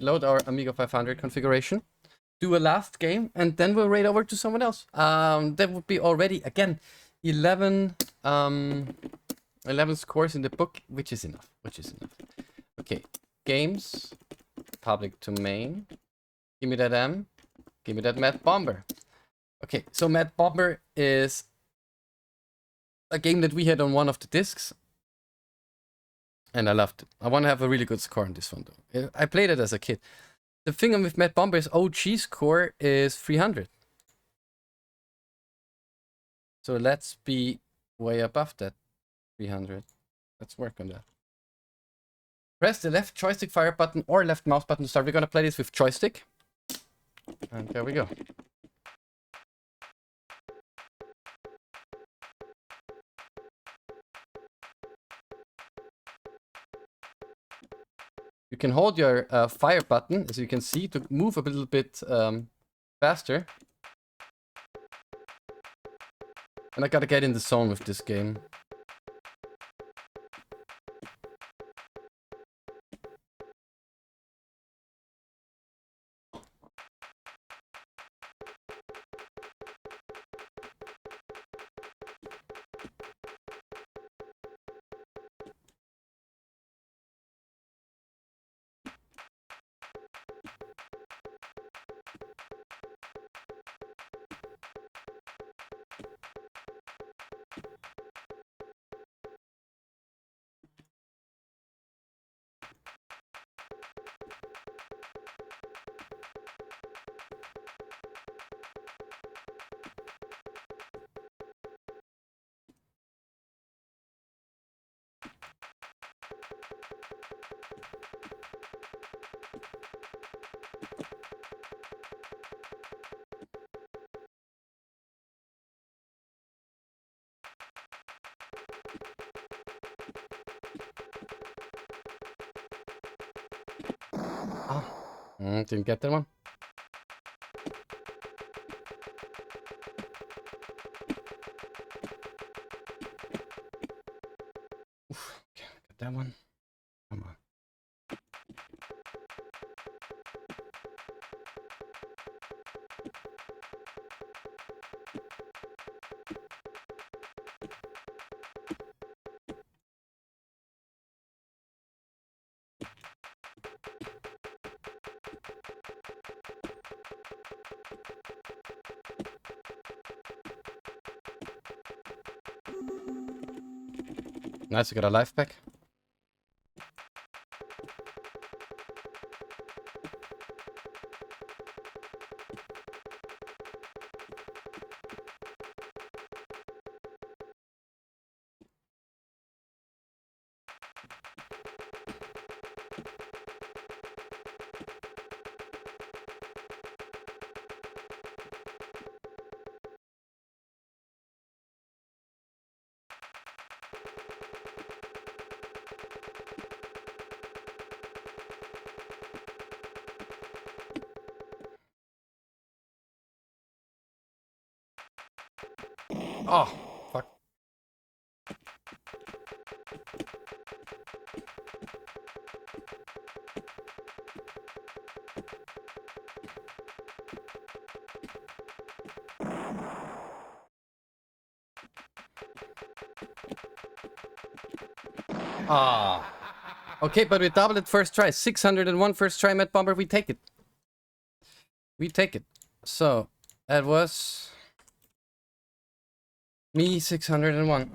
load our Amiga 500 configuration, do a last game, and then we'll raid over to someone else. That would be already, again, 11 scores in the book, which is enough. Okay, games, public to main. Give me that M. Give me that Mad Bomber. Okay, so Mad Bomber is a game that we had on one of the discs. And I loved it. I want to have a really good score on this one, though. I played it as a kid. The thing with Mad Bomber is OG score is 300. So let's be way above that 300. Let's work on that. Press the left joystick fire button or left mouse button to start. We're going to play this with joystick. And there we go. You can hold your fire button, as you can see, to move a little bit faster. And I gotta get in the zone with this game. Didn't get that one. Oof, okay, got that one. Come on. Nice, we got a life pack. Oh, fuck. Ah. Okay, but we doubled it first try. 601 first try, Mad Bomber. We take it. We take it. So, that was me 601.